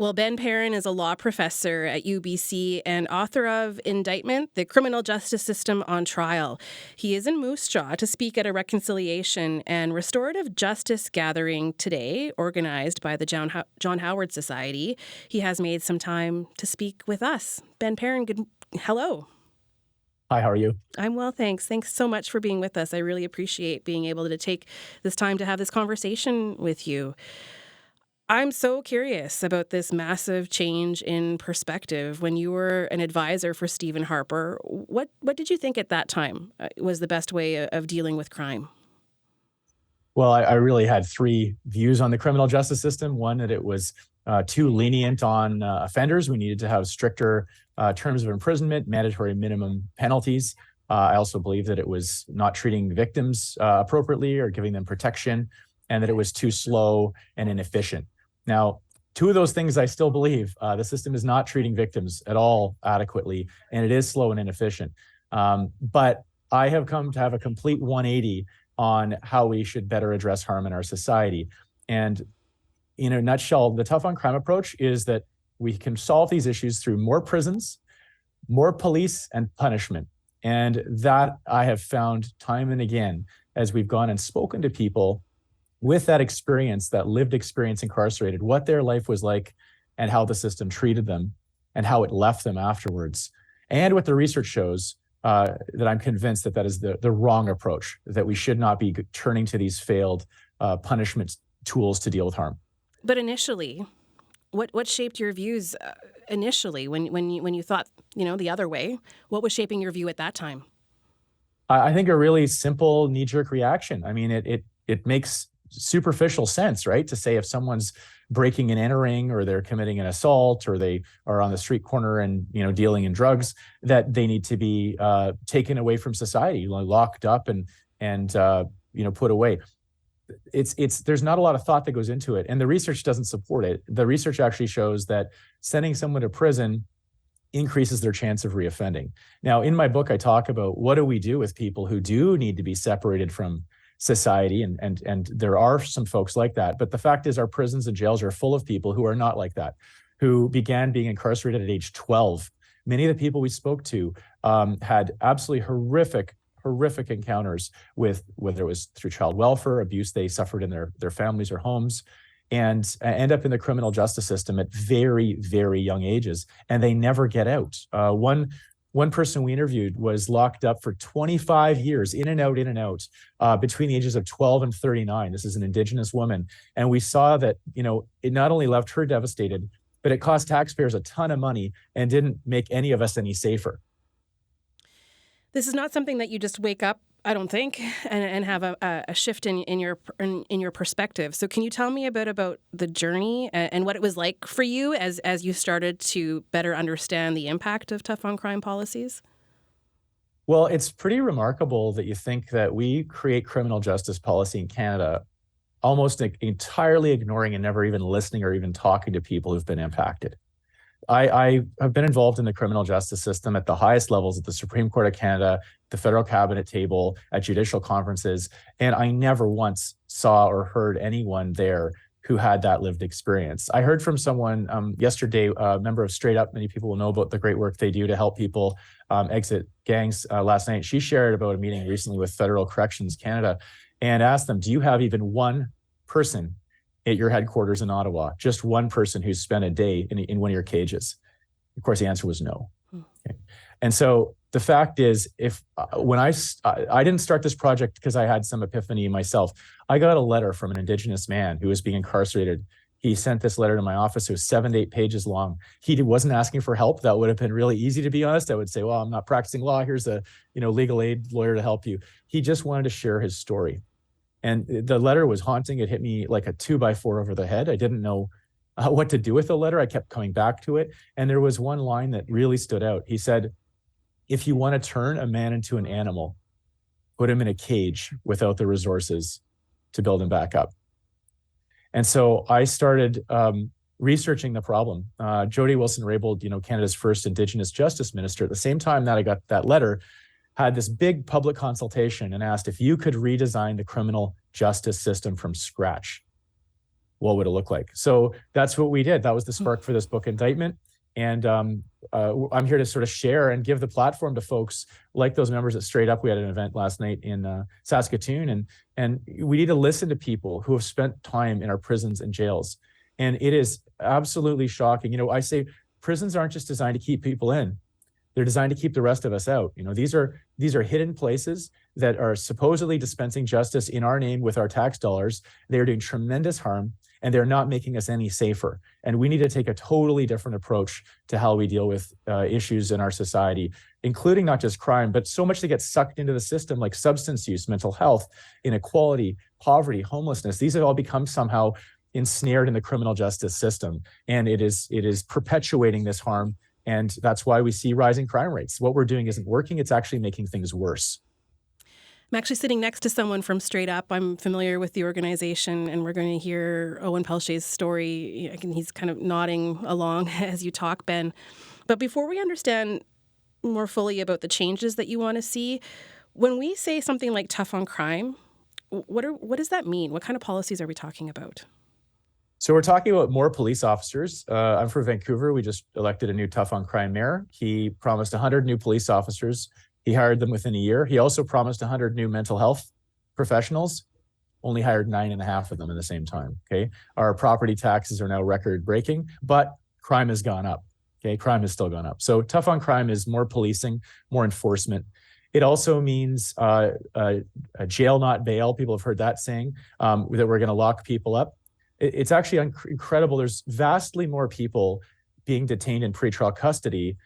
Well, Ben Perrin is a law professor at UBC and author of Indictment, the Criminal Justice System on Trial. He is in Moose Jaw to speak at a reconciliation and restorative justice gathering today, organized by the John Howard Society. He has made some time to speak with us. Ben Perrin, hello. Hi, how are you? I'm well, thanks. Thanks so much for being with us. I really appreciate being able to take this time to have this conversation with you. I'm so curious about this massive change in perspective. When you were an advisor for Stephen Harper, what did you think at that time was the best way of dealing with crime? Well, I really had three views on the criminal justice system. One, that it was too lenient on offenders. We needed to have stricter terms of imprisonment, mandatory minimum penalties. I also believe that it was not treating victims appropriately or giving them protection, and that it was too slow and inefficient. Now, two of those things I still believe. The system is not treating victims at all adequately, and it is slow and inefficient. But I have come to have a complete 180 on how we should better address harm in our society. And in a nutshell, the tough on crime approach is that we can solve these issues through more prisons, more police, and punishment. And that I have found time and again as we've gone and spoken to people with that experience, that lived experience incarcerated, what their life was like and how the system treated them and how it left them afterwards. And what the research shows, that I'm convinced that is the wrong approach, that we should not be turning to these failed punishment tools to deal with harm. But initially, what shaped your views initially when you thought, the other way? What was shaping your view at that time? I think a really simple knee-jerk reaction. I mean, it makes superficial sense, right? To say if someone's breaking and entering, or they're committing an assault, or they are on the street corner and dealing in drugs, that they need to be taken away from society, locked up and put away. There's not a lot of thought that goes into it, and the research doesn't support it. The research actually shows that sending someone to prison increases their chance of reoffending. Now, in my book, I talk about what do we do with people who do need to be separated from society, and there are some folks like that. But the fact is, our prisons and jails are full of people who are not like that, who began being incarcerated at age 12. Many of the people we spoke to had absolutely horrific encounters with, whether it was through child welfare abuse they suffered in their families or homes, and end up in the criminal justice system at very, very young ages, and they never get out. One person we interviewed was locked up for 25 years, in and out, between the ages of 12 and 39. This is an Indigenous woman. And we saw that, it not only left her devastated, but it cost taxpayers a ton of money and didn't make any of us any safer. This is not something that you just wake up, I don't think, and have a shift in your perspective. So can you tell me a bit about the journey and what it was like for you as you started to better understand the impact of tough on crime policies? Well, it's pretty remarkable that you think that we create criminal justice policy in Canada almost entirely ignoring and never even listening or even talking to people who've been impacted. I have been involved in the criminal justice system at the highest levels, at the Supreme Court of Canada, the federal cabinet table, at judicial conferences, and I never once saw or heard anyone there who had that lived experience. I heard from someone yesterday, a member of Straight Up. Many people will know about the great work they do to help people exit gangs. Last night, she shared about a meeting recently with Federal Corrections Canada and asked them, do you have even one person at your headquarters in Ottawa, just one person who's spent a day in one of your cages? Of course, the answer was no. Okay. And so the fact is, when I didn't start this project because I had some epiphany myself. I got a letter from an Indigenous man who was being incarcerated. He sent this letter to my office. It was 7 to 8 pages long. He wasn't asking for help. That would have been really easy, to be honest. I would say, well, I'm not practicing law. Here's a legal aid lawyer to help you. He just wanted to share his story. And the letter was haunting. It hit me like a 2x4 over the head. I didn't know what to do with the letter. I kept coming back to it. And there was one line that really stood out. He said, if you want to turn a man into an animal, put him in a cage without the resources to build him back up. And so I started researching the problem. Jody Wilson-Raybould, Canada's first Indigenous Justice Minister, at the same time that I got that letter, had this big public consultation and asked if you could redesign the criminal justice system from scratch, what would it look like? So that's what we did. That was the spark for this book, Indictment. And I'm here to sort of share and give the platform to folks like those members at Straight Up. We had an event last night in Saskatchewan, and we need to listen to people who have spent time in our prisons and jails. And it is absolutely shocking. I say prisons aren't just designed to keep people in. They're designed to keep the rest of us out. These are hidden places that are supposedly dispensing justice in our name with our tax dollars. They're doing tremendous harm, and they're not making us any safer. And we need to take a totally different approach to how we deal with issues in our society, including not just crime, but so much that gets sucked into the system, like substance use, mental health, inequality, poverty, homelessness. These have all become somehow ensnared in the criminal justice system, and it is perpetuating this harm. And that's why we see rising crime rates. What we're doing isn't working. It's actually making things worse. I'm actually sitting next to someone from Straight Up. I'm familiar with the organization, and we're going to hear Owen Pelletier's story. He's kind of nodding along as you talk, Ben. But before we understand more fully about the changes that you want to see, when we say something like tough on crime, what does that mean? What kind of policies are we talking about? So we're talking about more police officers. I'm from Vancouver. We just elected a new tough on crime mayor. He promised 100 new police officers. He hired them within a year. He also promised 100 new mental health professionals, only hired 9.5 of them in the same time. Okay. Our property taxes are now record breaking, but crime has gone up. Okay. Crime has still gone up. So tough on crime is more policing, more enforcement. It also means a jail, not bail. People have heard that saying, that we're going to lock people up. It's actually incredible. There's vastly more people being detained in pretrial custody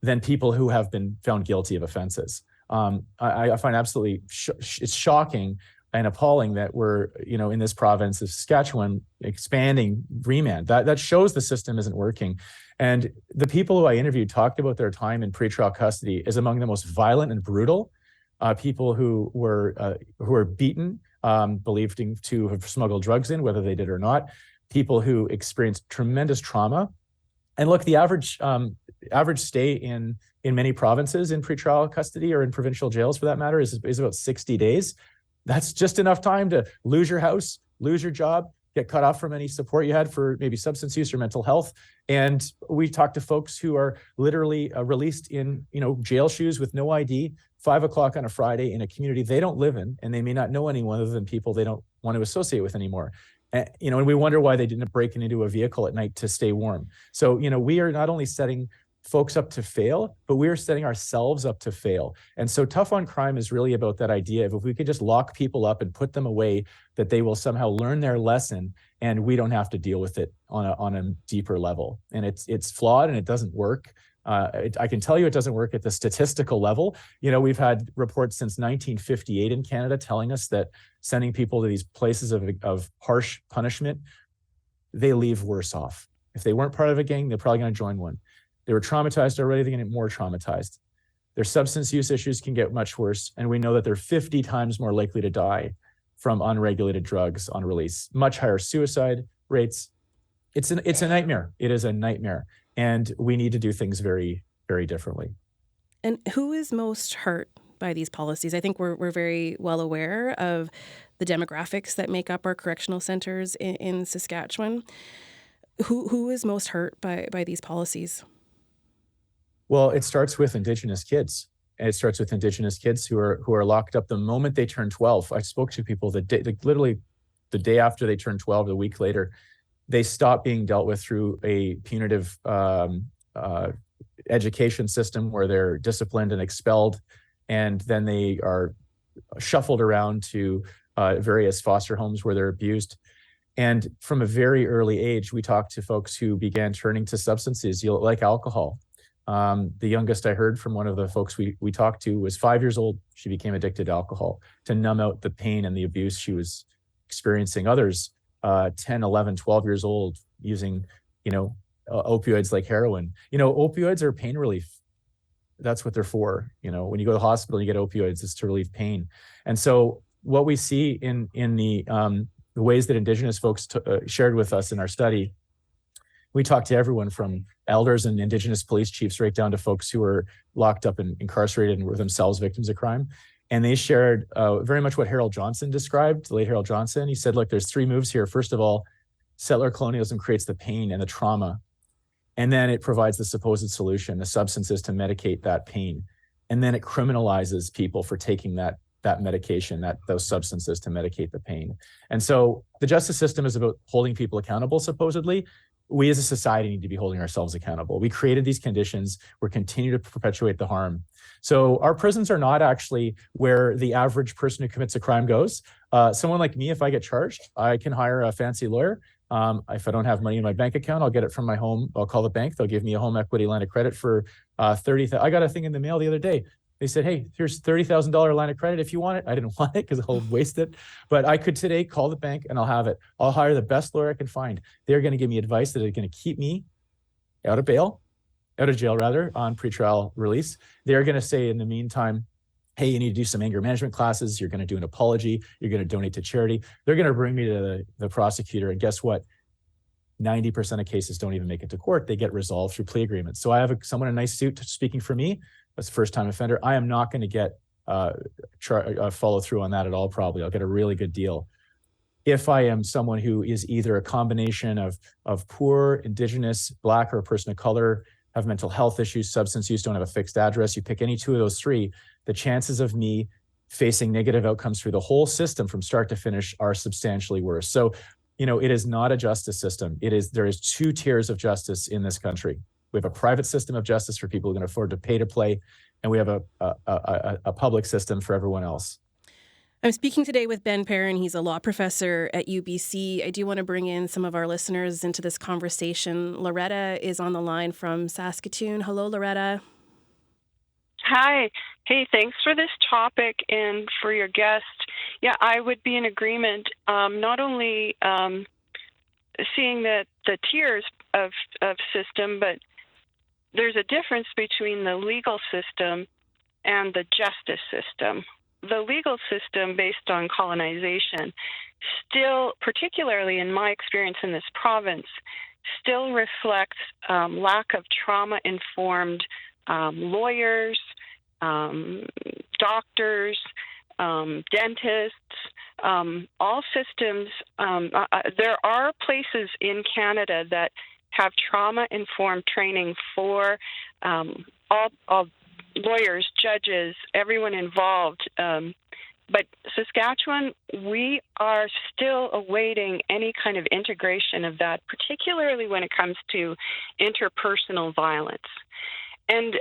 than people who have been found guilty of offenses. I find absolutely it's shocking and appalling that we're, in this province of Saskatchewan expanding remand. That shows the system isn't working. And the people who I interviewed talked about their time in pretrial custody as among the most violent and brutal. People who were beaten, believed to have smuggled drugs in, whether they did or not. People who experienced tremendous trauma. And look, the average stay in many provinces in pretrial custody or in provincial jails, for that matter, is about 60 days. That's just enough time to lose your house, lose your job, get cut off from any support you had for maybe substance use or mental health. And we talk to folks who are literally released in jail shoes with no ID, 5 o'clock on a Friday in a community they don't live in, and they may not know anyone other than people they don't want to associate with anymore. And we wonder why they didn't break into a vehicle at night to stay warm. So, we are not only setting folks up to fail, but we are setting ourselves up to fail. And so tough on crime is really about that idea of if we could just lock people up and put them away, that they will somehow learn their lesson and we don't have to deal with it on a deeper level. And it's flawed and it doesn't work. I can tell you it doesn't work at the statistical level. We've had reports since 1958 in Canada telling us that sending people to these places of harsh punishment, they leave worse off. If they weren't part of a gang, they're probably going to join one. They were traumatized already, they're going to get more traumatized. Their substance use issues can get much worse, and we know that they're 50 times more likely to die from unregulated drugs on release. Much higher suicide rates. It's a nightmare. It is a nightmare. And we need to do things very, very differently. And who is most hurt by these policies? I think we're very well aware of the demographics that make up our correctional centers in Saskatchewan. Who is most hurt by these policies? Well, it starts with Indigenous kids. And it starts with Indigenous kids who are locked up the moment they turn 12. I spoke to people literally the day after they turn 12, a week later, they stop being dealt with through a punitive education system where they're disciplined and expelled, and then they are shuffled around to various foster homes where they're abused. And from a very early age, we talked to folks who began turning to substances like alcohol. The youngest I heard from one of the folks we talked to was 5 years old. She became addicted to alcohol to numb out the pain and the abuse she was experiencing. Others, 10, 11, 12 years old, using, opioids like heroin. Opioids are pain relief. That's what they're for. When you go to the hospital, you get opioids, it's to relieve pain. And so what we see in the ways that Indigenous folks shared with us in our study, we talked to everyone from elders and Indigenous police chiefs right down to folks who were locked up and incarcerated and were themselves victims of crime. And they shared very much what Harold Johnson described, the late Harold Johnson. He said, look, there's 3 moves here. First of all, settler colonialism creates the pain and the trauma, and then it provides the supposed solution, the substances to medicate that pain. And then it criminalizes people for taking that medication, those substances to medicate the pain. And so the justice system is about holding people accountable, supposedly. We as a society need to be holding ourselves accountable. We created these conditions. We're continuing to perpetuate the harm. So our prisons are not actually where the average person who commits a crime goes. Someone like me, if I get charged, I can hire a fancy lawyer. If I don't have money in my bank account, I'll get it from my home. I'll call the bank. They'll give me a home equity line of credit for $30,000. I got a thing in the mail the other day. They said, hey, here's $30,000 line of credit if you want it. I didn't want it because I'll waste it. But I could today call the bank and I'll have it. I'll hire the best lawyer I can find. They're going to give me advice that is going to keep me out of jail, on pretrial release. They're going to say in the meantime, hey, you need to do some anger management classes. You're going to do an apology. You're going to donate to charity. They're going to bring me to the prosecutor. And guess what? 90% of cases don't even make it to court. They get resolved through plea agreements. So I have someone in a nice suit speaking for me. That's a first-time offender. I am not going to get follow through on that at all, probably. I'll get a really good deal. If I am someone who is either a combination of poor, Indigenous, Black, or a person of color, have mental health issues, substance use, don't have a fixed address, you pick any two of those three, the chances of me facing negative outcomes through the whole system from start to finish are substantially worse. So, it is not a justice system. There is two tiers of justice in this country. We have a private system of justice for people who can afford to pay to play, and we have a public system for everyone else. I'm speaking today with Ben Perrin. He's a law professor at UBC. I do want to bring in some of our listeners into this conversation. Loretta is on the line from Saskatchewan. Hello, Loretta. Hi. Hey, thanks for this topic and for your guest. Yeah, I would be in agreement, not only seeing the tiers of system, but there's a difference between the legal system and the justice system. The legal system based on colonization still, particularly in my experience in this province, still reflects lack of trauma-informed lawyers, doctors, dentists, all systems. There are places in Canada that have trauma-informed training for all lawyers, judges, everyone involved. But Saskatchewan, we are still awaiting any kind of integration of that, particularly when it comes to interpersonal violence. And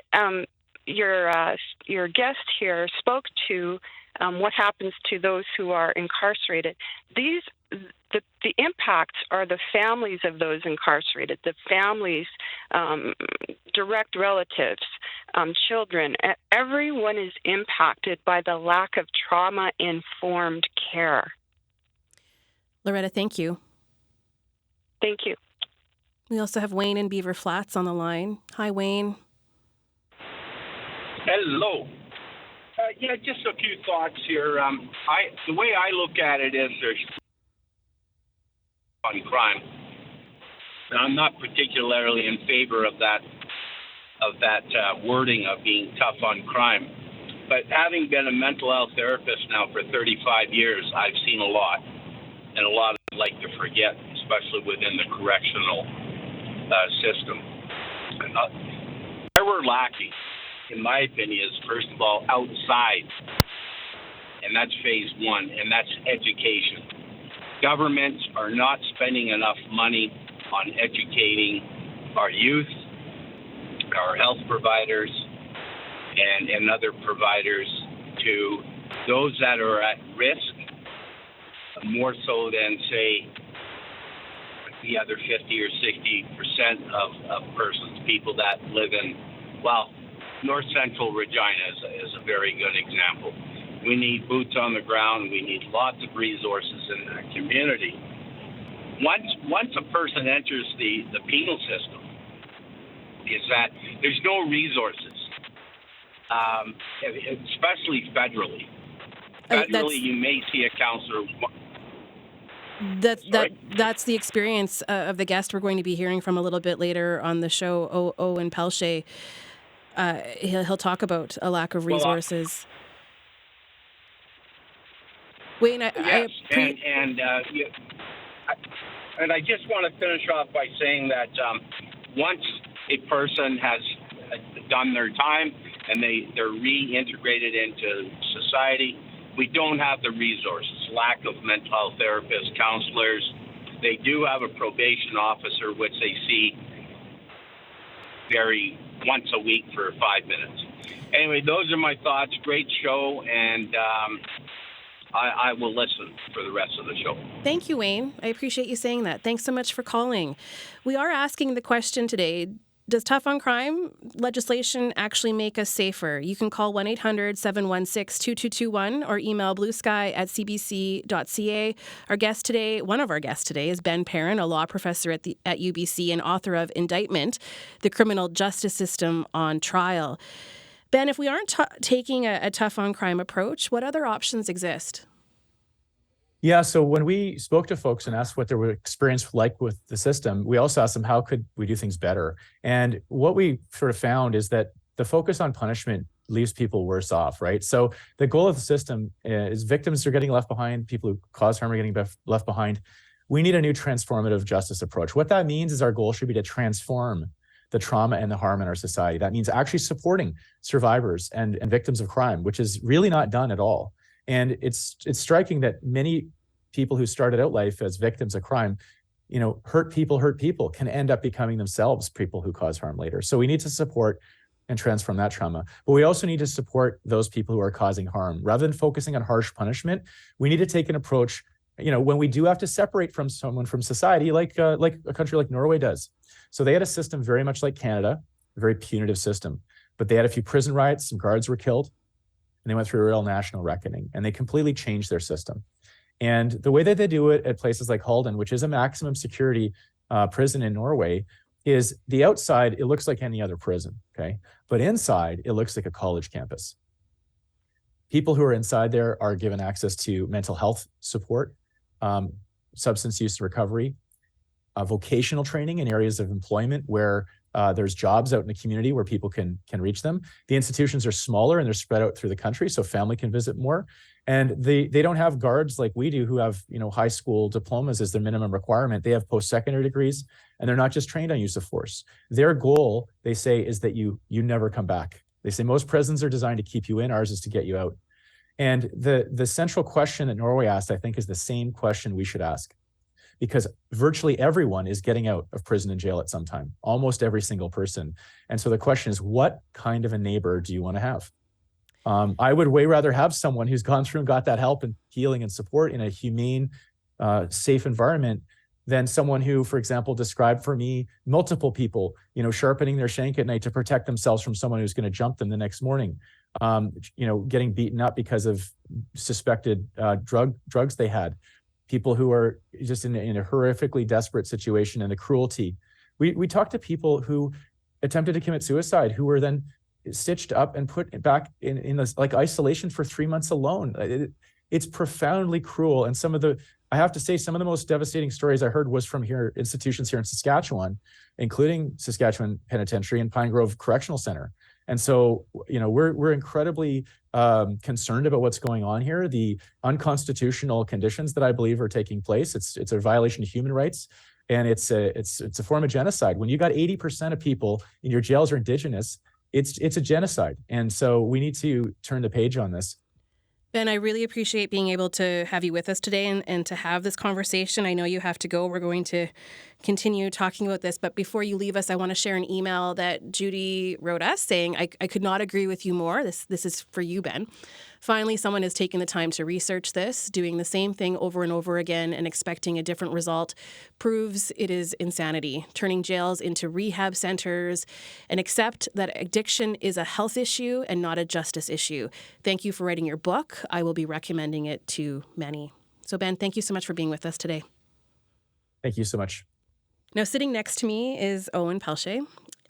your guest here spoke to what happens to those who are incarcerated. The impacts are the families of those incarcerated, the families, direct relatives, children. Everyone is impacted by the lack of trauma-informed care. Loretta, thank you. Thank you. We also have Wayne in Beaver Flats on the line. Hi, Wayne. Hello. Yeah, just a few thoughts here. The way I look at it is there's on crime, and I'm not particularly in favor of that wording of being tough on crime. But having been a mental health therapist now for 35 years, I've seen a lot, and a lot I'd like to forget, especially within the correctional system. Where we're lacking, in my opinion, is first of all outside, and that's phase one, and that's education. Governments are not spending enough money on educating our youth, our health providers, and other providers to those that are at risk, more so than, say, the other 50 or 60% of persons, people that live in, North Central Regina is a very good example. We need boots on the ground. We need lots of resources in the community. Once a person enters the penal system, is that there's no resources, especially federally. Federally, you may see a counselor. That's the experience of the guest we're going to be hearing from a little bit later on the show, Owen Pelletier. He'll talk about a lack of resources. Wayne, I And I just want to finish off by saying that once a person has done their time and they're reintegrated into society, we don't have the resources, lack of mental health therapists, counselors. They do have a probation officer, which they see once a week for 5 minutes. Anyway, those are my thoughts. Great show, and I will listen for the rest of the show. Thank you, Wayne. I appreciate you saying that. Thanks so much for calling. We are asking the question today, does tough on crime legislation actually make us safer? You can call 1-800-716-2221 or email bluesky@cbc.ca. One of our guests today is Ben Perrin, a law professor at UBC and author of Indictment, the criminal justice system on trial. Ben, if we aren't taking a tough on crime approach, what other options exist? Yeah, so when we spoke to folks and asked what their experience like with the system, we also asked them, how could we do things better? And what we sort of found is that the focus on punishment leaves people worse off, right? So the goal of the system is victims are getting left behind, people who cause harm are getting left behind. We need a new transformative justice approach. What that means is our goal should be to transform the trauma and the harm in our society. That means actually supporting survivors and victims of crime, which is really not done at all. And it's striking that many people who started out life as victims of crime, hurt people can end up becoming themselves people who cause harm later. So we need to support and transform that trauma. But we also need to support those people who are causing harm. Rather than focusing on harsh punishment, we need to take an approach, when we do have to separate from someone from society, like a country like Norway does. So they had a system very much like Canada, a very punitive system. But they had a few prison riots, some guards were killed, and they went through a real national reckoning, and they completely changed their system. And the way that they do it at places like Halden, which is a maximum security prison in Norway, is the outside, it looks like any other prison, okay? But inside, it looks like a college campus. People who are inside there are given access to mental health support, substance use recovery, vocational training in areas of employment where there's jobs out in the community where people can reach them. The institutions are smaller and they're spread out through the country, so family can visit more. And they don't have guards like we do who have high school diplomas as their minimum requirement. They have post-secondary degrees, and they're not just trained on use of force. Their goal, they say, is that you never come back. They say most prisons are designed to keep you in, ours is to get you out. And the central question that Norway asked, I think, is the same question we should ask. Because virtually everyone is getting out of prison and jail at some time, almost every single person. And so the question is, what kind of a neighbor do you want to have? I would way rather have someone who's gone through and got that help and healing and support in a humane, safe environment than someone who, for example, described for me multiple people, sharpening their shank at night to protect themselves from someone who's going to jump them the next morning, getting beaten up because of suspected drugs they had. People who are just in a horrifically desperate situation, and the cruelty. We talked to people who attempted to commit suicide, who were then stitched up and put back in this, like, isolation for 3 months alone. It's profoundly cruel. And I have to say, some of the most devastating stories I heard was from institutions here in Saskatchewan, including Saskatchewan Penitentiary and Pine Grove Correctional Center. And so, we're incredibly concerned about what's going on here. The unconstitutional conditions that I believe are taking place. It's a violation of human rights, and it's a form of genocide. When you got 80% of people in your jails are Indigenous, it's a genocide. And so we need to turn the page on this. Ben, I really appreciate being able to have you with us today and to have this conversation. I know you have to go. We're going to continue talking about this. But before you leave us, I want to share an email that Judy wrote us saying, I could not agree with you more. This is for you, Ben. Finally, someone has taken the time to research this. Doing the same thing over and over again and expecting a different result proves it is insanity. Turning jails into rehab centers, and accept that addiction is a health issue and not a justice issue. Thank you for writing your book. I will be recommending it to many. So, Ben, thank you so much for being with us today. Thank you so much. Now, sitting next to me is Owen Pelletier.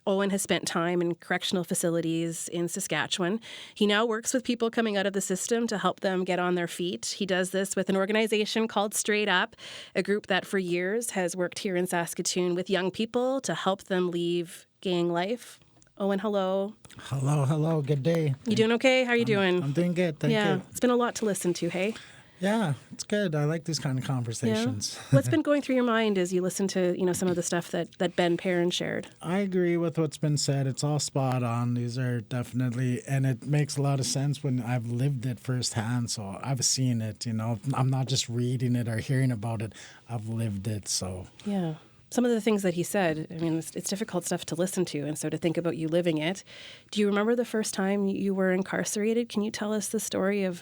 Owen has spent time in correctional facilities in Saskatchewan. He now works with people coming out of the system to help them get on their feet. He does this with an organization called Straight Up, a group that for years has worked here in Saskatoon with young people to help them leave gang life. Owen, hello. Hello. Good day. You doing okay? How are you doing? I'm doing good. Thank you. It's been a lot to listen to, hey? Yeah, it's good. I like these kind of conversations. What's been going through your mind as you listen to, some of the stuff that Ben Perrin shared? I agree with what's been said. It's all spot on. These are definitely, and it makes a lot of sense when I've lived it firsthand. So I've seen it, I'm not just reading it or hearing about it. I've lived it. So Yeah. Some of the things that he said, I mean, it's difficult stuff to listen to, and so to think about you living it. Do you remember the first time you were incarcerated? Can you tell us the story of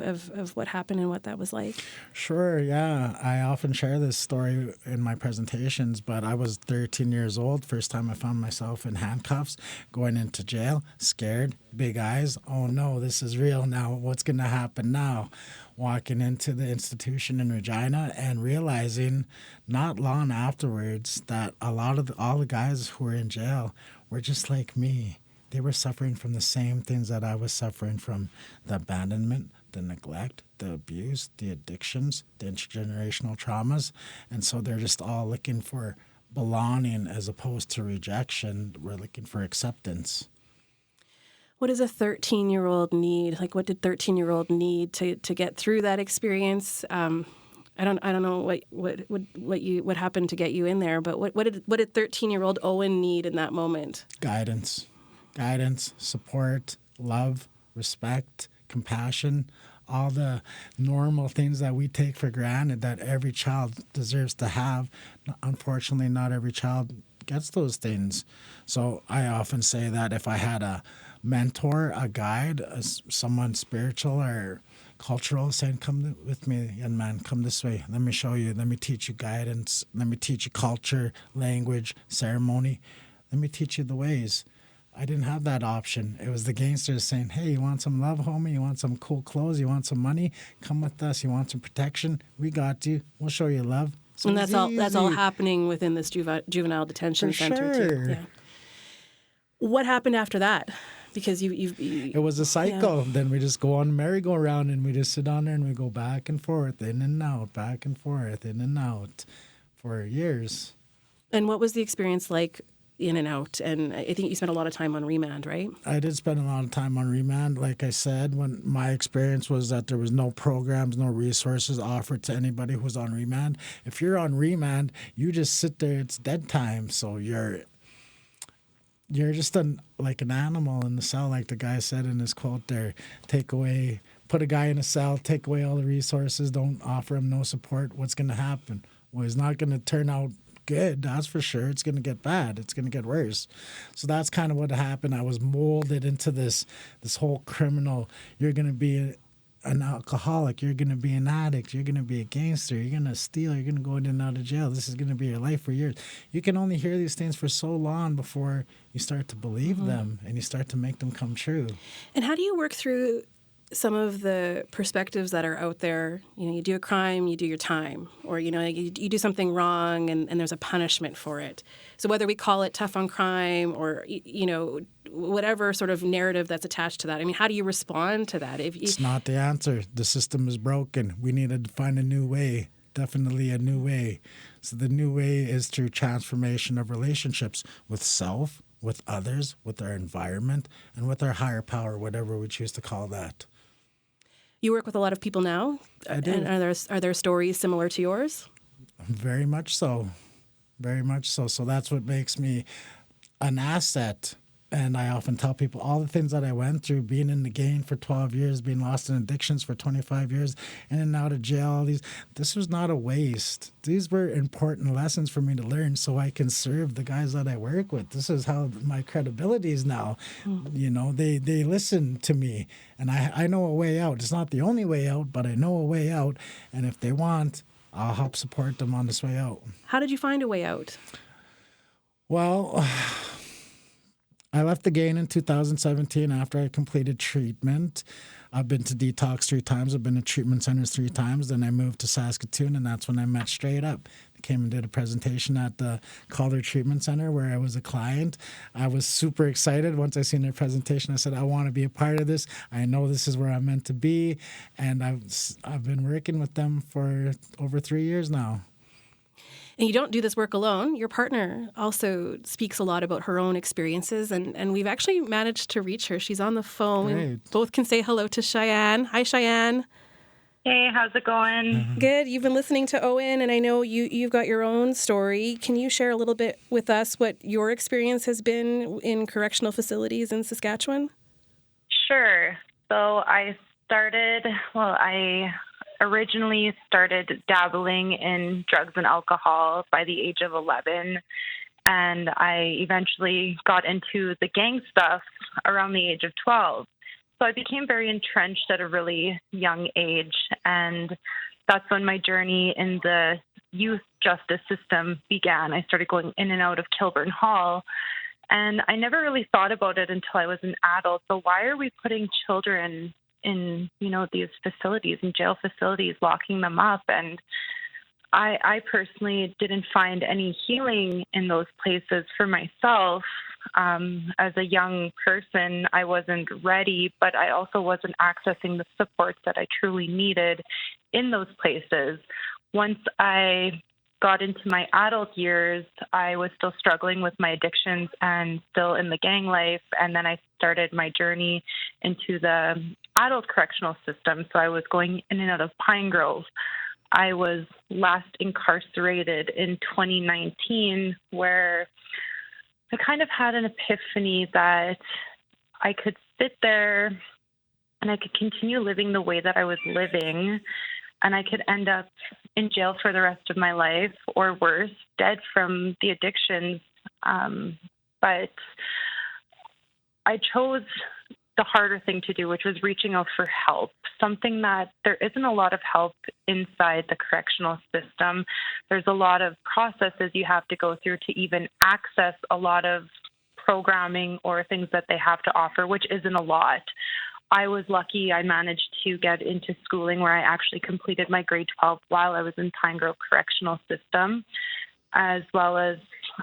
what happened and what that was like? Sure, yeah. I often share this story in my presentations, but I was 13 years old. First time I found myself in handcuffs, going into jail, scared, big eyes. Oh no, this is real now. What's going to happen now? Walking into the institution in Regina and realizing not long afterwards that all the guys who were in jail were just like me. They were suffering from the same things that I was suffering from: the abandonment, the neglect, the abuse, the addictions, the intergenerational traumas. And so they're just all looking for belonging as opposed to rejection. We're looking for acceptance. What does a 13-year-old need? Like, what did 13-year-old need to get through that experience? I don't know what happened to get you in there, but what did 13-year-old Owen need in that moment? Guidance, support, love, respect, compassion, all the normal things that we take for granted that every child deserves to have. Unfortunately, not every child gets those things. So I often say that if I had a mentor, a guide, someone spiritual or cultural, saying, come with me, young man, come this way. Let me show you. Let me teach you guidance. Let me teach you culture, language, ceremony. Let me teach you the ways. I didn't have that option. It was the gangsters saying, hey, you want some love, homie? You want some cool clothes? You want some money? Come with us. You want some protection? We got you. We'll show you love. So and that's all happening within this juvenile detention center too. Yeah. What happened after that? Because it was a cycle. Yeah. Then we just go on merry-go-round and we just sit on there and we go back and forth, in and out, back and forth, in and out for years. And what was the experience like in and out? And I think you spent a lot of time on remand, right? I did spend a lot of time on remand. Like I said, when my experience was that there was no programs, no resources offered to anybody who was on remand. If you're on remand, you just sit there. It's dead time. So you're just like an animal in the cell, like the guy said in his quote there. Put a guy in a cell, take away all the resources, don't offer him no support. What's going to happen? Well, he's not going to turn out good, that's for sure. It's going to get bad. It's going to get worse. So that's kind of what happened. I was molded into this whole criminal. You're going to be an alcoholic. You're going to be an addict. You're going to be a gangster. You're going to steal. You're going to go in and out of jail. This is going to be your life for years. You can only hear these things for so long before you start to believe them and you start to make them come true. And how do you work through some of the perspectives that are out there? You do a crime, you do your time, or you do something wrong and there's a punishment for it. So whether we call it tough on crime or whatever sort of narrative that's attached to that, I mean, how do you respond to that? It's not the answer. The system is broken. We need to find a new way. Definitely a new way. So the new way is through transformation of relationships with self, with others, with our environment, and with our higher power, whatever we choose to call that. You work with a lot of people now. I do. And are there stories similar to yours? Very much so. Very much so. So that's what makes me an asset. And I often tell people all the things that I went through, being in the game for 12 years, being lost in addictions for 25 years, in and out of jail, this was not a waste. These were important lessons for me to learn so I can serve the guys that I work with. This is how my credibility is now. They listen to me, and I know a way out. It's not the only way out, but I know a way out. And if they want, I'll help support them on this way out. How did you find a way out? Well, I left the gang in 2017 after I completed treatment. I've been to detox 3 times. I've been to treatment centers 3 times. Then I moved to Saskatchewan, and that's when I met Straight Up. I came and did a presentation at the Calder Treatment Center where I was a client. I was super excited. Once I seen their presentation, I said, I want to be a part of this. I know this is where I'm meant to be. And I've been working with them for over 3 years now. And you don't do this work alone. Your partner also speaks a lot about her own experiences, and we've actually managed to reach her. She's on the phone. Great. We both can say hello to Cheyenne. Hi, Cheyenne. Hey, how's it going? Good. You've been listening to Owen, and I know you've got your own story. Can you share a little bit with us what your experience has been in correctional facilities in Saskatchewan? Sure. So I originally started dabbling in drugs and alcohol by the age of 11, and I eventually got into the gang stuff around the age of 12. So I became very entrenched at a really young age, and that's when my journey in the youth justice system began. I started going in and out of Kilburn Hall, and I never really thought about it until I was an adult. So why are we putting children in, these facilities, in jail facilities, locking them up? And I personally didn't find any healing in those places for myself. As a young person, I wasn't ready, but I also wasn't accessing the supports that I truly needed in those places. Once I got into my adult years, I was still struggling with my addictions and still in the gang life. And then I started my journey into the adult correctional system. So I was going in and out of Pine Grove. I was last incarcerated in 2019, where I kind of had an epiphany that I could sit there and I could continue living the way that I was living, and I could end up in jail for the rest of my life, or worse, dead from the addictions. But I chose the harder thing to do, which was reaching out for help, something that there isn't a lot of help inside the correctional system. There's a lot of processes you have to go through to even access a lot of programming or things that they have to offer, which isn't a lot. I was lucky I managed to get into schooling where I actually completed my grade 12 while I was in Pine Grove Correctional System, as well as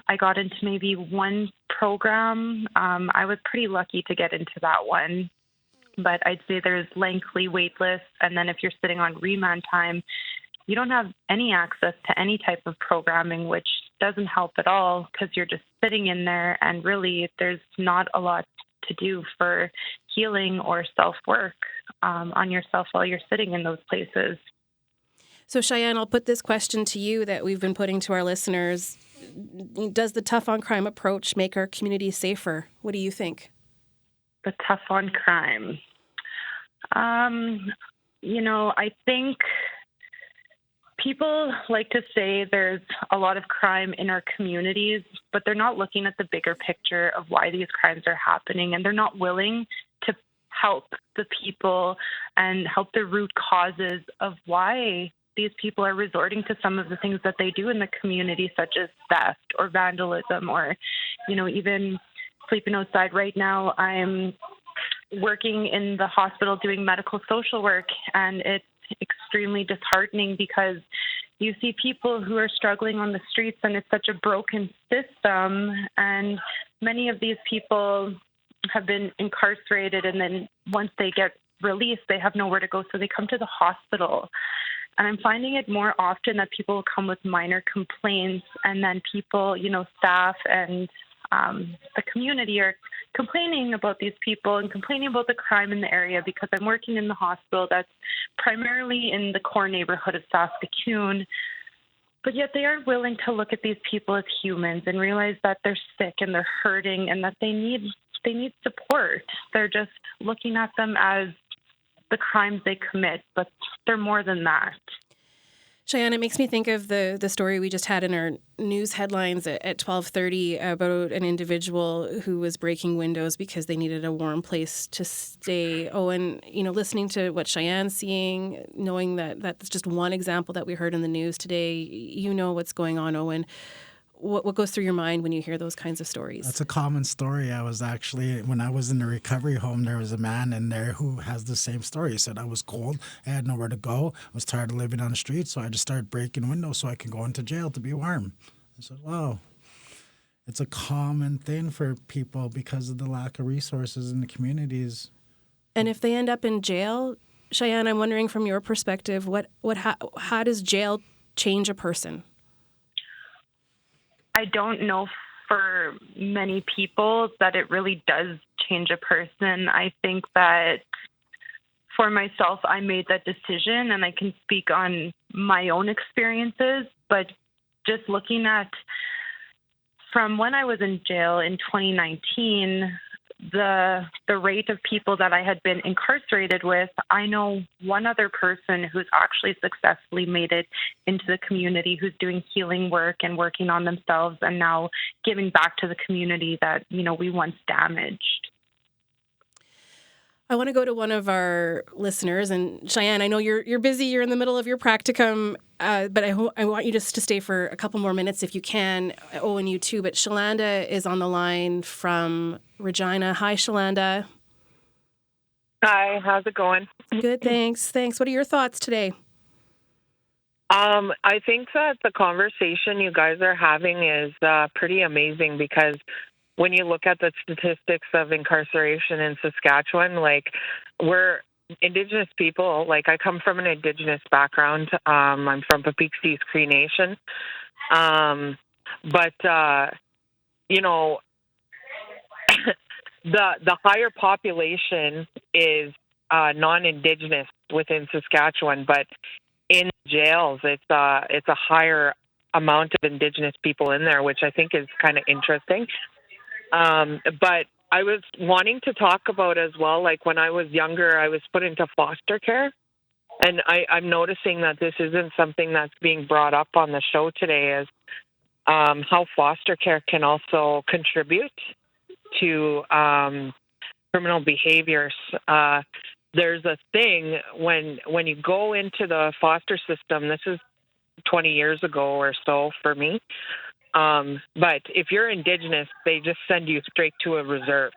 I got into maybe one program. I was pretty lucky to get into that one, but I'd say there's lengthy wait lists. And then if you're sitting on remand time, you don't have any access to any type of programming, which doesn't help at all because you're just sitting in there, and really there's not a lot to do for healing or self-work on yourself while you're sitting in those places. So Cheyenne, I'll put this question to you that we've been putting to our listeners. Does the tough on crime approach make our community safer? What do you think? The tough on crime. I think people like to say there's a lot of crime in our communities, but they're not looking at the bigger picture of why these crimes are happening, and they're not willing to help the people and help the root causes of why these people are resorting to some of the things that they do in the community, such as theft or vandalism, or, even sleeping outside. Right now, I'm working in the hospital doing medical social work, and it's extremely disheartening because you see people who are struggling on the streets, and it's such a broken system. And many of these people have been incarcerated, and then once they get released, they have nowhere to go, so they come to the hospital. And I'm finding it more often that people come with minor complaints, and then people, staff and the community are complaining about these people and complaining about the crime in the area, because I'm working in the hospital that's primarily in the core neighborhood of Saskatchewan. But yet they aren't willing to look at these people as humans and realize that they're sick and they're hurting and that they need support. They're just looking at them as the crimes they commit, but they're more than that. Cheyenne, it makes me think of the story we just had in our news headlines at 12:30 about an individual who was breaking windows because they needed a warm place to stay. Owen, listening to what Cheyenne's seeing, knowing that that's just one example that we heard in the news today, what's going on, Owen. What goes through your mind when you hear those kinds of stories? That's a common story. When I was in the recovery home, there was a man in there who has the same story. He said, I was cold, I had nowhere to go, I was tired of living on the street, so I just started breaking windows so I can go into jail to be warm. I said, wow. It's a common thing for people because of the lack of resources in the communities. And if they end up in jail, Cheyenne, I'm wondering from your perspective, how does jail change a person? I don't know for many people that it really does change a person. I think that for myself, I made that decision, and I can speak on my own experiences. But just looking at from when I was in jail in 2019, the rate of people that I had been incarcerated with, I know one other person who's actually successfully made it into the community, who's doing healing work and working on themselves and now giving back to the community that, we once damaged. I want to go to one of our listeners, and Cheyenne, I know you're busy. You're in the middle of your practicum, but I want you just to stay for a couple more minutes if you can. Owen, you too. But Shalanda is on the line from Regina. Hi, Shalanda. Hi, how's it going? Good, thanks. Thanks. What are your thoughts today? I think that the conversation you guys are having is pretty amazing, because when you look at the statistics of incarceration in Saskatchewan, we're Indigenous people. I come from an Indigenous background. I'm from Papixi's Cree Nation. But the higher population is non-Indigenous within Saskatchewan, but in jails, it's a higher amount of Indigenous people in there, which I think is kind of interesting. But I was wanting to talk about as well, when I was younger, I was put into foster care. And I'm noticing that this isn't something that's being brought up on the show today, is how foster care can also contribute to criminal behaviors. There's a thing when you go into the foster system, this is 20 years ago or so for me, but if you're Indigenous, they just send you straight to a reserve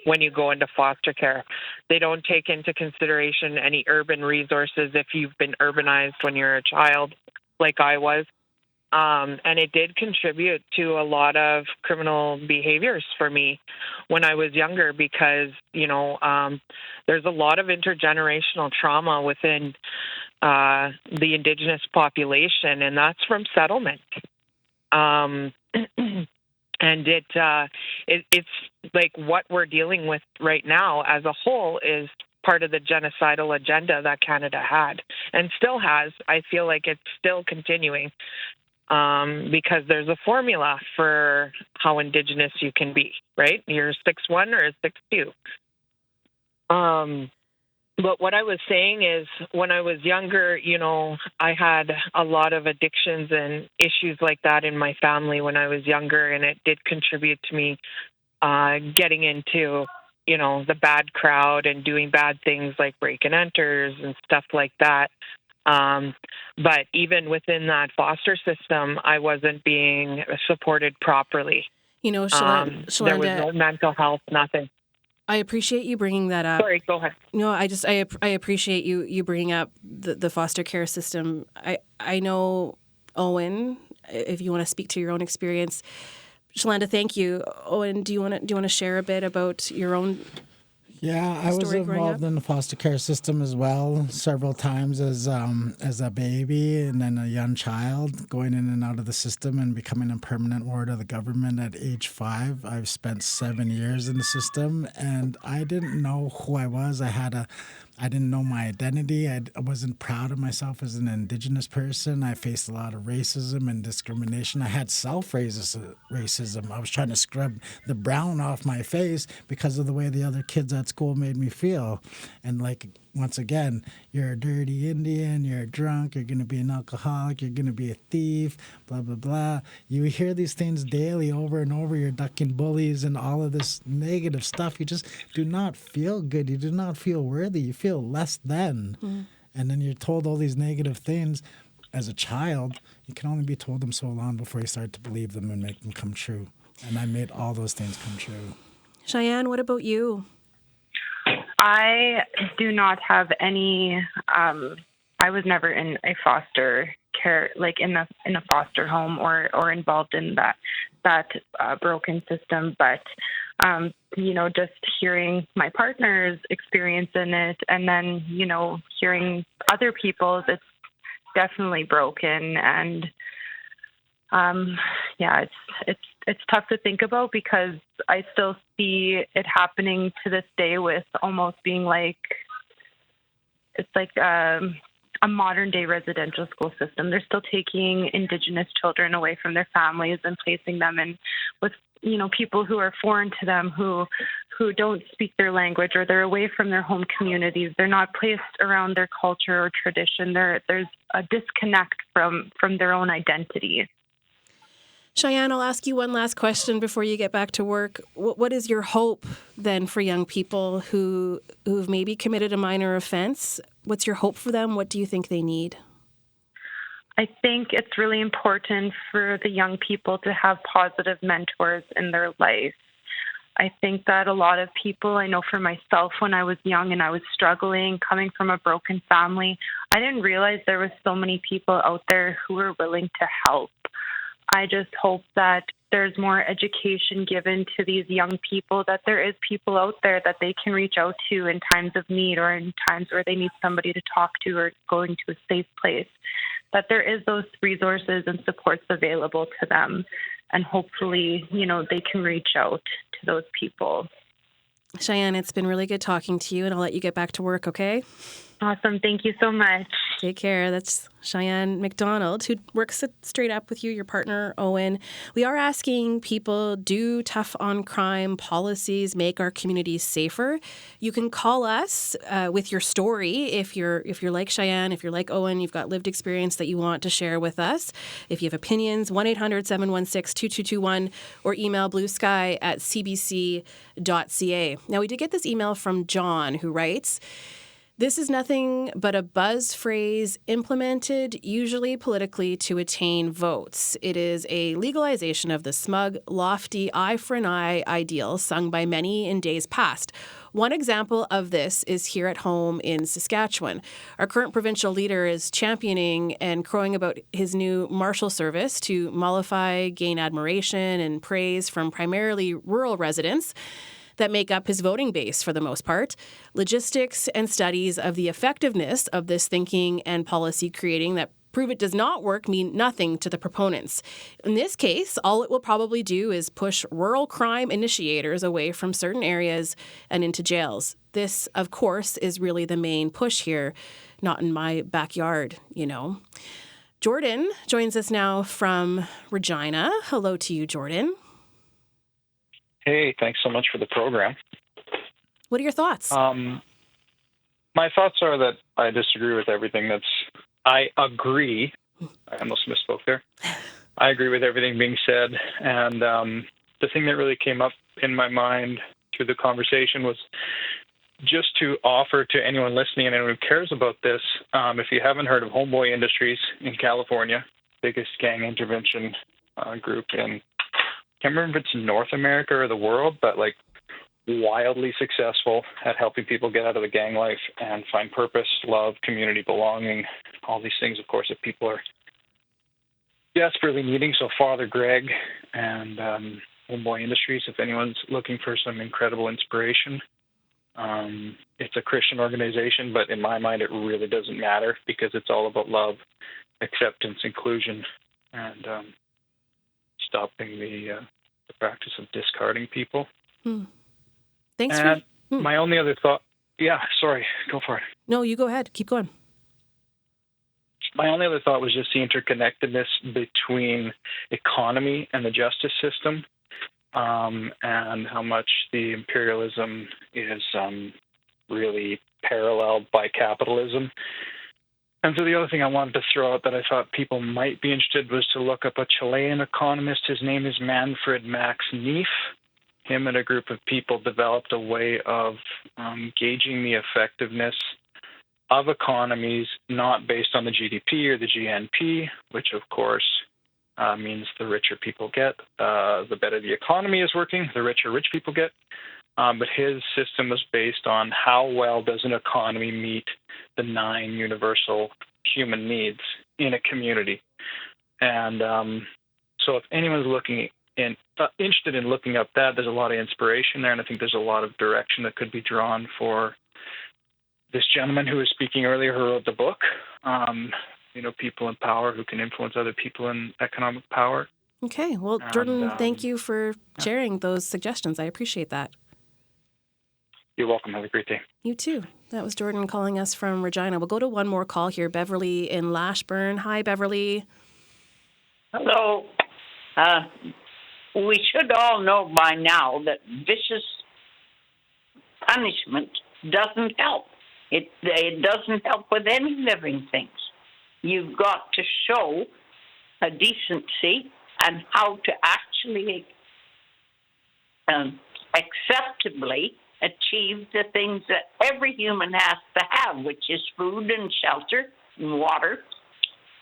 when you go into foster care. They don't take into consideration any urban resources if you've been urbanized when you're a child, like I was. And it did contribute to a lot of criminal behaviors for me when I was younger, because, there's a lot of intergenerational trauma within the Indigenous population, and that's from settlement. And it's like what we're dealing with right now as a whole is part of the genocidal agenda that Canada had and still has. I feel like it's still continuing. Because there's a formula for how Indigenous you can be, right? You're 6'1" or 6'2". But what I was saying is, when I was younger, I had a lot of addictions and issues like that in my family when I was younger, and it did contribute to me getting into, the bad crowd and doing bad things like break and enters and stuff like that. But even within that foster system, I wasn't being supported properly. Shalanda, there was no mental health, nothing. I appreciate you bringing that up. Sorry, go ahead. No, I appreciate you bringing up the foster care system. I know, Owen, if you want to speak to your own experience. Shalanda, thank you. Owen, do you want to share a bit about your own? Yeah, I was involved in the foster care system as well several times as a baby and then a young child, going in and out of the system and becoming a permanent ward of the government at age 5. I've spent 7 years in the system, and I didn't know who I was. I didn't know my identity. I wasn't proud of myself as an Indigenous person. I faced a lot of racism and discrimination. I had self-racism. I was trying to scrub the brown off my face because of the way the other kids at school made me feel. And once again, you're a dirty Indian, you're a drunk, you're going to be an alcoholic, you're going to be a thief, blah, blah, blah. You hear these things daily over and over. You're ducking bullies and all of this negative stuff. You just do not feel good. You do not feel worthy. You feel less than. Mm. And then you're told all these negative things. As a child, you can only be told them so long before you start to believe them and make them come true. And I made all those things come true. Cheyenne, what about you? I do not have any. I was never in a foster care, in a foster home or involved in that broken system. But just hearing my partner's experience in it, and then hearing other people's, it's definitely broken. And it's tough to think about, because I still see it happening to this day, with almost being like it's like a modern day residential school system. They're still taking Indigenous children away from their families and placing them in with people who are foreign to them, who don't speak their language, or they're away from their home communities. They're not placed around their culture or tradition. There's a disconnect from their own identity. Cheyenne, I'll ask you one last question before you get back to work. What is your hope then for young people who've maybe committed a minor offense? What's your hope for them? What do you think they need? I think it's really important for the young people to have positive mentors in their life. I think that a lot of people, I know for myself when I was young and I was struggling, coming from a broken family, I didn't realize there were so many people out there who were willing to help. I just hope that there's more education given to these young people, that there is people out there that they can reach out to in times of need or in times where they need somebody to talk to or going to a safe place, that there is those resources and supports available to them. And hopefully, they can reach out to those people. Cheyenne, it's been really good talking to you, and I'll let you get back to work, okay? Awesome. Thank you so much. Take care. That's Cheyenne McDonald, who works straight up with you, your partner, Owen. We are asking people, do tough on crime policies make our communities safer? You can call us with your story if you're like Cheyenne, if you're like Owen, you've got lived experience that you want to share with us. If you have opinions, 1-800-716-2221, or email bluesky@cbc.ca. Now, we did get this email from John, who writes, "This is nothing but a buzz phrase implemented, usually politically, to attain votes. It is a legalization of the smug, lofty eye for an eye ideal sung by many in days past. One example of this is here at home in Saskatchewan. Our current provincial leader is championing and crowing about his new marshal service to mollify, gain admiration and praise from primarily rural residents that make up his voting base for the most part. Logistics and studies of the effectiveness of this thinking and policy creating that prove it does not work mean nothing to the proponents. In this case, all it will probably do is push rural crime initiators away from certain areas and into jails. This, of course, is really the main push here, not in my backyard, Jordan joins us now from Regina. Hello to you, Jordan. Hey, thanks so much for the program. What are your thoughts? My thoughts are that I disagree with everything I agree. I almost misspoke there. I agree with everything being said. And the thing that really came up in my mind through the conversation was just to offer to anyone listening and anyone who cares about this, if you haven't heard of Homeboy Industries in California, biggest gang intervention group in, I can't remember if it's North America or the world, but wildly successful at helping people get out of the gang life and find purpose, love, community, belonging, all these things, of course, that people are desperately needing. So Father Greg and Homeboy Industries, if anyone's looking for some incredible inspiration, it's a Christian organization, but in my mind, it really doesn't matter because it's all about love, acceptance, inclusion, and stopping the practice of discarding people. Thanks and my only other thought, sorry, go for it. No, you go ahead. Keep going. My only other thought was just the interconnectedness between economy and the justice system, and how much the imperialism is really paralleled by capitalism. And so the other thing I wanted to throw out that I thought people might be interested was to look up a Chilean economist. His name is Manfred Max Neef. Him and a group of people developed a way of gauging the effectiveness of economies not based on the GDP or the GNP, which of course means the richer people get, the better the economy is working, the richer rich people get. But his system was based on how well does an economy meet the 9 universal human needs in a community. And so if anyone's interested in looking up that, there's a lot of inspiration there, and I think there's a lot of direction that could be drawn for this gentleman who was speaking earlier, who wrote the book, People in Power Who Can Influence Other People in Economic Power. Okay. Well, Jordan, thank you for sharing those suggestions. I appreciate that. You're welcome. Have a great day. You too. That was Jordan calling us from Regina. We'll go to one more call here. Beverly in Lashburn. Hi, Beverly. Hello. We should all know by now that vicious punishment doesn't help. It doesn't help with any living things. You've got to show a decency and how to actually acceptably achieve the things that every human has to have, which is food and shelter and water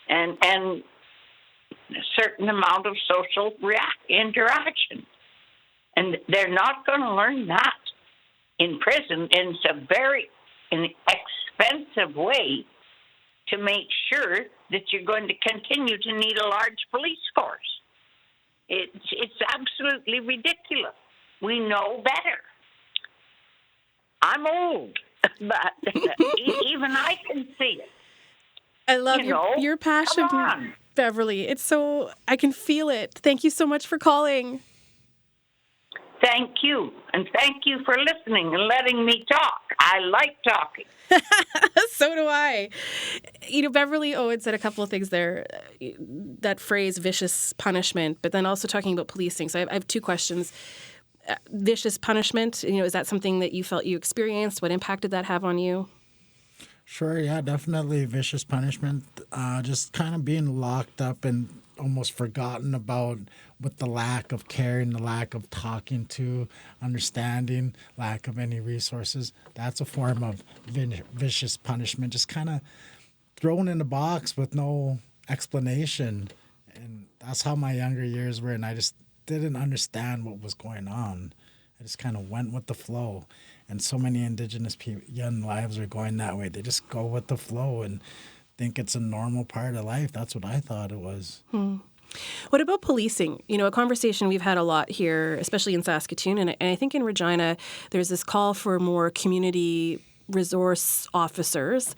and a certain amount of social interaction. And they're not going to learn that in prison. And it's a very expensive way to make sure that you're going to continue to need a large police force. It's absolutely ridiculous. We know better. I'm old, but even I can see it. I love your passion, Beverly. It's so, I can feel it. Thank you so much for calling. Thank you. And thank you for listening and letting me talk. I like talking. So do I. Beverly Owen said a couple of things there. That phrase, vicious punishment, but then also talking about policing. So I have two questions. Vicious punishment, is that something that you felt you experienced? What impact did that have on you? Sure, yeah, definitely vicious punishment. Just kind of being locked up and almost forgotten about with the lack of care and the lack of talking to, understanding, lack of any resources. That's a form of vicious punishment, just kind of thrown in a box with no explanation. And that's how my younger years were, and I just didn't understand what was going on. I just kind of went with the flow. And so many Indigenous young lives are going that way. They just go with the flow and think it's a normal part of life. That's what I thought it was. What about policing? A conversation we've had a lot here, especially in Saskatoon, and I think in Regina, there's this call for more community resource officers.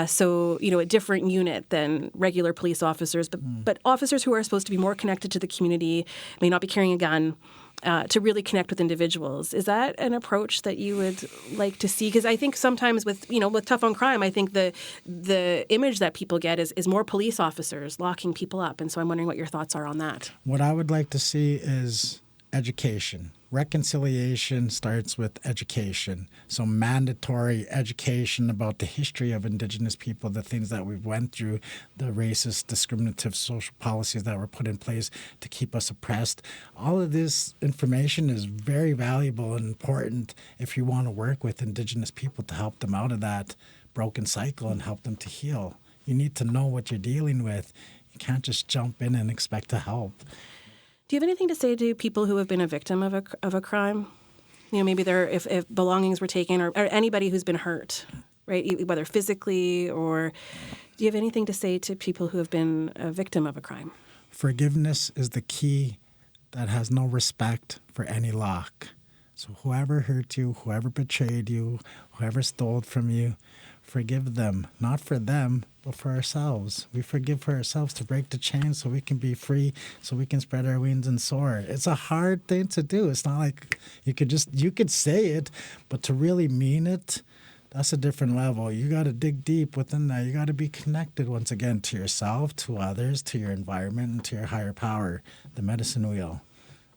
So, a different unit than regular police officers, but officers who are supposed to be more connected to the community, may not be carrying a gun, to really connect with individuals. Is that an approach that you would like to see? Because I think sometimes with Tough on Crime, I think the image that people get is more police officers locking people up. And so I'm wondering what your thoughts are on that. What I would like to see is education. Reconciliation starts with education. So mandatory education about the history of Indigenous people, the things that we've went through, the racist, discriminative social policies that were put in place to keep us oppressed. All of this information is very valuable and important if you want to work with Indigenous people to help them out of that broken cycle and help them to heal. You need to know what you're dealing with. You can't just jump in and expect to help. Do you have anything to say to people who have been a victim of a crime? Maybe if belongings were taken or anybody who's been hurt, right? Whether physically or do you have anything to say to people who have been a victim of a crime? Forgiveness is the key that has no respect for any lock. So whoever hurt you, whoever betrayed you, whoever stole from you, forgive them, not for them, but for ourselves. We forgive for ourselves to break the chains so we can be free, so we can spread our wings and soar. It's a hard thing to do. It's not like you could say it, but to really mean it, that's a different level. You got to dig deep within that. You got to be connected once again to yourself, to others, to your environment, and to your higher power, the medicine wheel.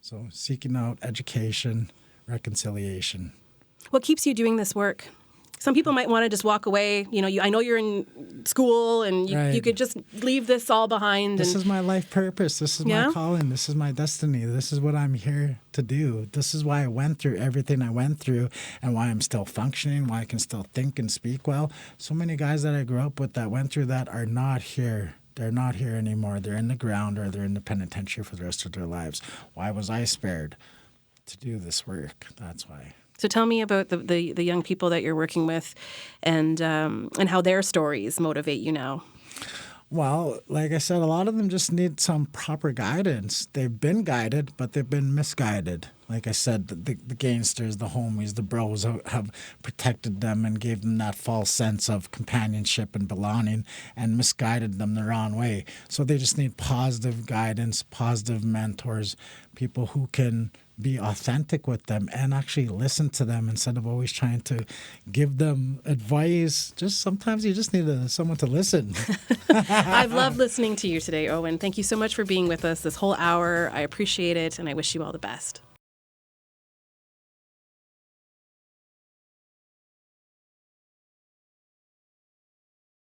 So seeking out education, reconciliation. What keeps you doing this work? Some people might want to just walk away. I know you're in school and you could just leave this all behind. This is my life purpose. This is my calling. This is my destiny. This is what I'm here to do. This is why I went through everything I went through and why I'm still functioning, why I can still think and speak well. So many guys that I grew up with that went through that are not here. They're not here anymore. They're in the ground or they're in the penitentiary for the rest of their lives. Why was I spared to do this work? That's why. So tell me about the young people that you're working with and how their stories motivate you now. Well, like I said, a lot of them just need some proper guidance. They've been guided, but they've been misguided. Like I said, the gangsters, the homies, the bros have protected them and gave them that false sense of companionship and belonging and misguided them the wrong way. So they just need positive guidance, positive mentors, people who can be authentic with them and actually listen to them instead of always trying to give them advice. Just sometimes you just need someone to listen. I've loved listening to you today, Owen. Thank you so much for being with us this whole hour. I appreciate it, and I wish you all the best.